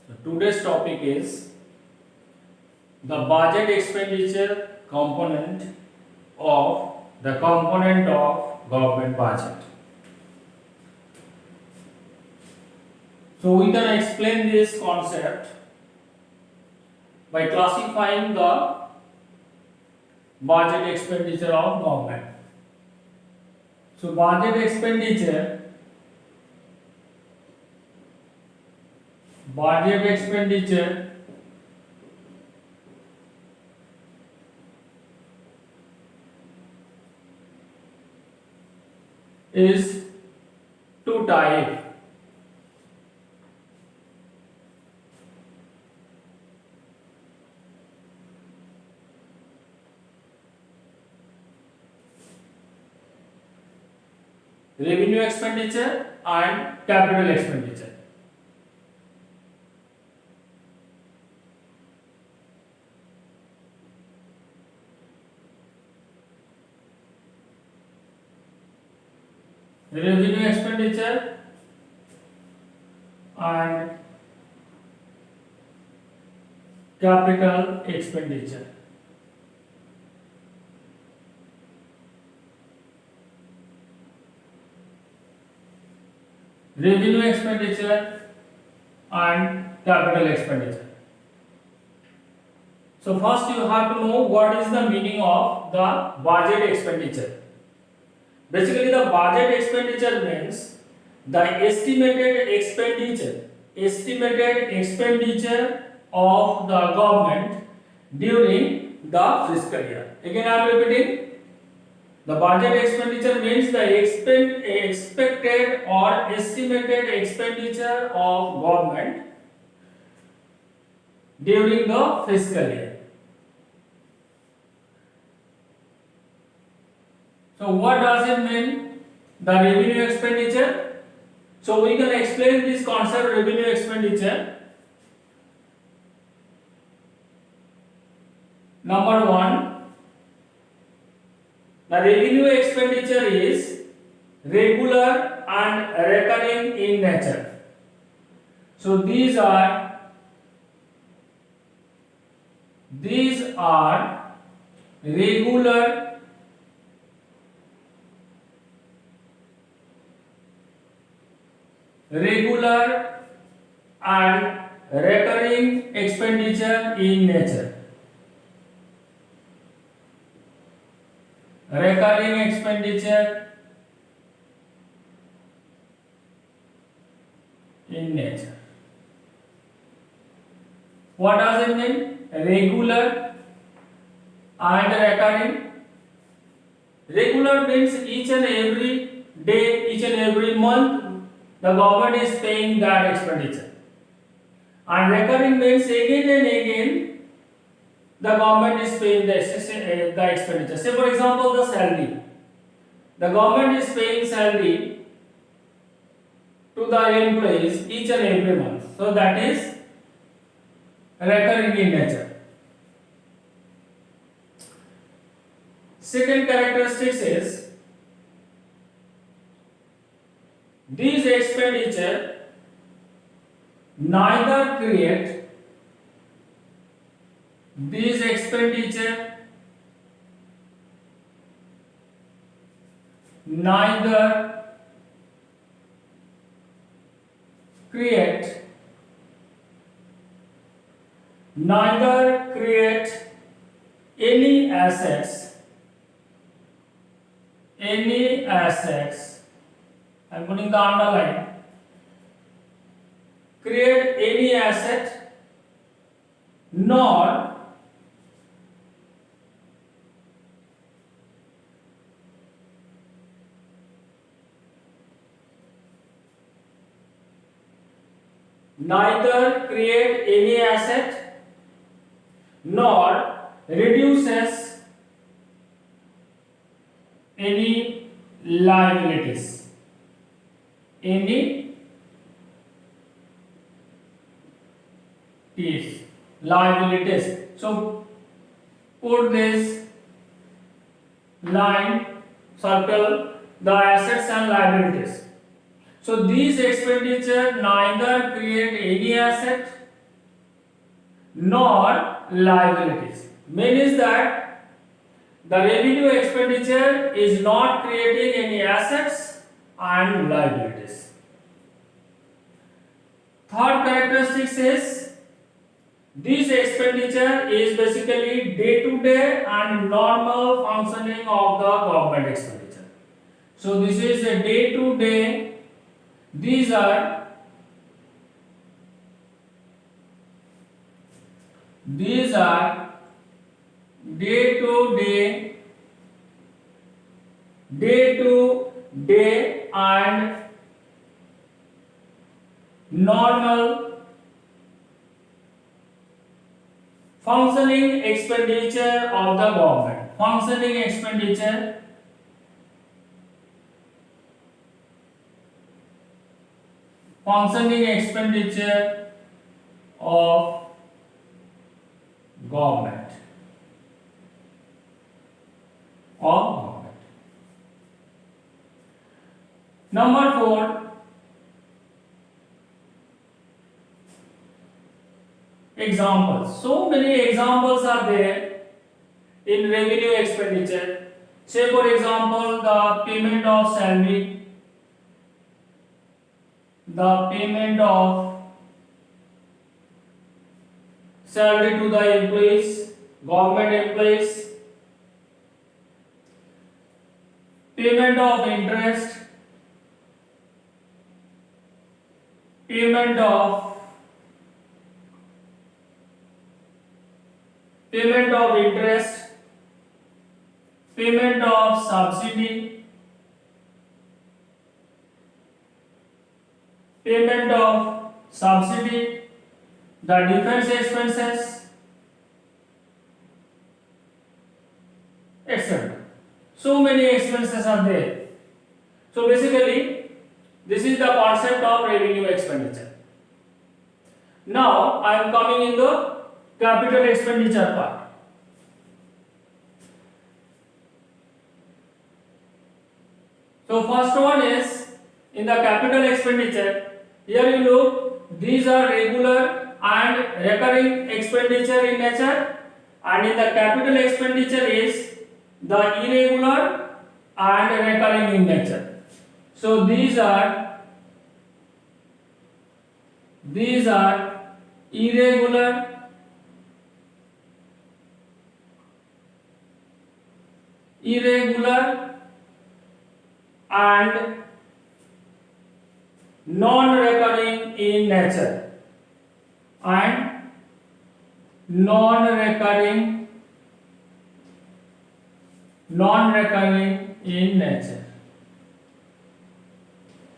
So today's topic is the budget expenditure component of government budget. So we can explain this concept by classifying the budget expenditure of government. So budget expenditure is two types. Revenue expenditure and capital expenditure. Revenue expenditure and capital expenditure. Revenue expenditure and capital expenditure. So first you have to know what is the meaning of the budget expenditure. Basically the budget expenditure means the estimated expenditure of the government during the fiscal year. Again I am repeating. The budget expenditure means the expected or estimated expenditure of government during the fiscal year. So what does it mean? The revenue expenditure. So we can explain this concept revenue expenditure. Number one. The revenue expenditure is regular and recurring in nature. So these are regular and recurring expenditure in nature. Recurring expenditure in nature. What does it mean? Regular and recurring. Regular means each and every day, each and every month the government is paying that expenditure. And recurring means again and again the government is paying the expenditure. Say for example the salary. The government is paying salary to the employees each and every month. So that is recurring in nature. Second characteristic is these expenditure neither create any assets. I'm putting the underline. Create any asset nor neither create any asset nor reduces any liabilities. So put this line, circle the assets and liabilities. So these expenditure neither create any asset nor liabilities. Means that the revenue expenditure is not creating any assets and liabilities. Third characteristic is this expenditure is basically day-to-day and normal functioning of the government expenditure. So this is a day-to-day. These are day-to-day and normal functioning expenditure of the government. Functioning expenditure of government. Number 4, examples. So many examples are there in revenue expenditure. Say for example, the payment of salary, to the employees, government employees, payment of interest, payment of interest, payment of subsidy, the defense expenses, etc. So many expenses are there. So basically, this is the concept of revenue expenditure. Now I am coming in the capital expenditure part. So first one is in the capital expenditure. Here you look, these are regular and recurring expenditure in nature, and in the capital expenditure is the irregular and recurring in nature. So these are irregular and non-recurring in nature,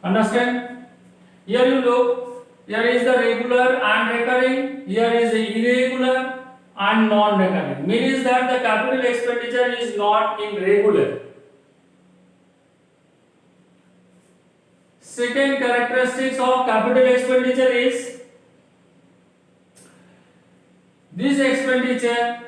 Understand? Here you look, here is the regular and recurring, here is the irregular and non-recurring. Means that the capital expenditure is not in regular. Second characteristics of capital expenditure is this expenditure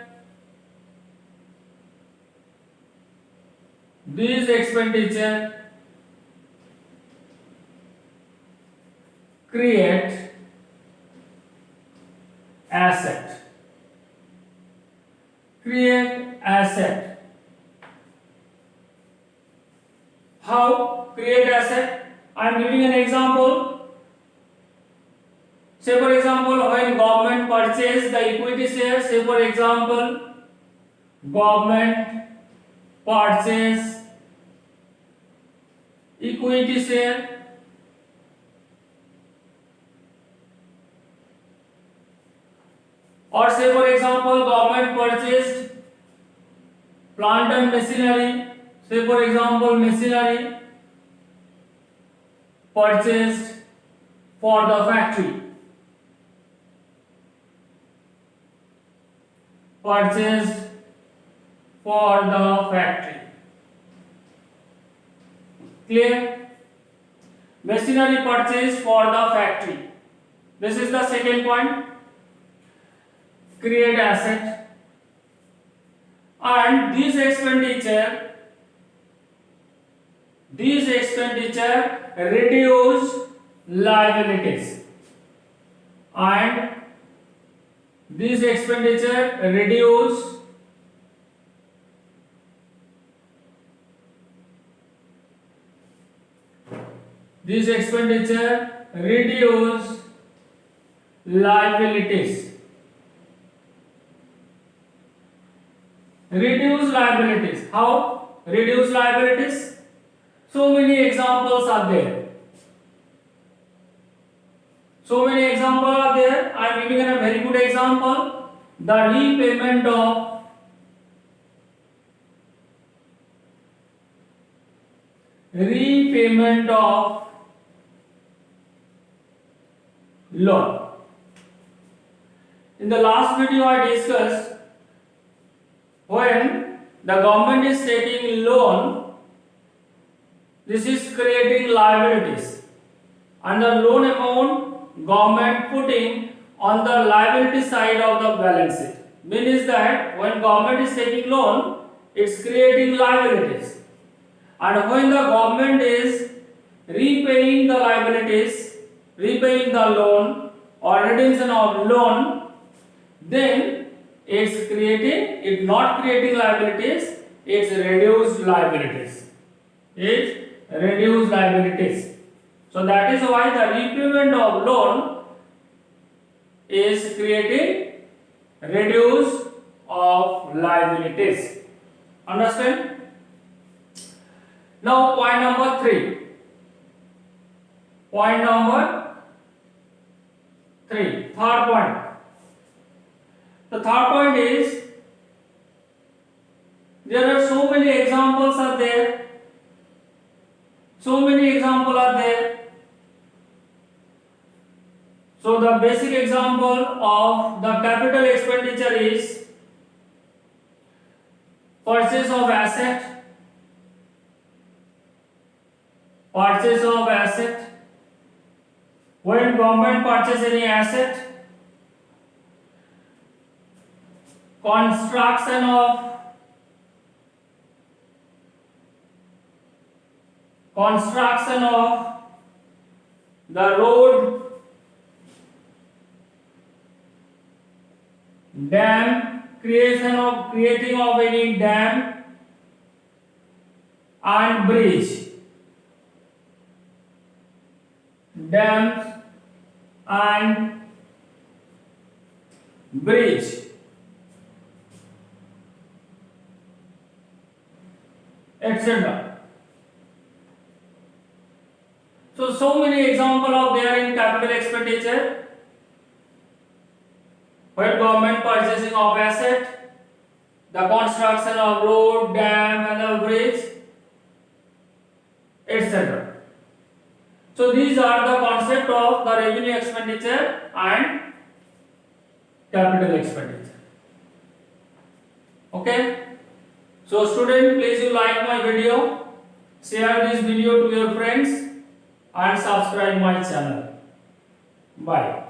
create asset. How create asset? I am giving an example. Say for example, when government purchase the equity share, say for example, government purchase equity share, or say for example, government purchased plant and machinery, say for example, machinery purchased for the factory, Clear? Machinery purchased for the factory. This is the second point. Create asset. And this expenditure reduce liabilities and This expenditure reduce liabilities. Reduce liabilities. How? Reduce liabilities. So many examples are there. I am giving a very good example. The repayment of loan. In the last video I discussed, when the government is taking loan, this is creating liabilities, and the loan amount government putting on the liability side of the balance sheet. Means that when government is taking loan, it's creating liabilities, and when the government is repaying the liabilities, repaying the loan or redemption of loan, then it's not creating liabilities, it's reduced liabilities. So that is why the repayment of loan is creating reduce of liabilities. Understand? Now point number 3. Third point. The third point is, there are so many examples are there. So the basic example of the capital expenditure is purchase of asset. When government purchase any asset, construction of the road, dam, creating of any dam and bridge, dams and bridge, etc. So many examples are there in capital expenditure. When government purchasing of asset, the construction of road, dam and a bridge, etc. So these are the concept of the revenue expenditure and capital expenditure. Okay. So student, please you like my video, share this video to your friends and subscribe my channel. Bye.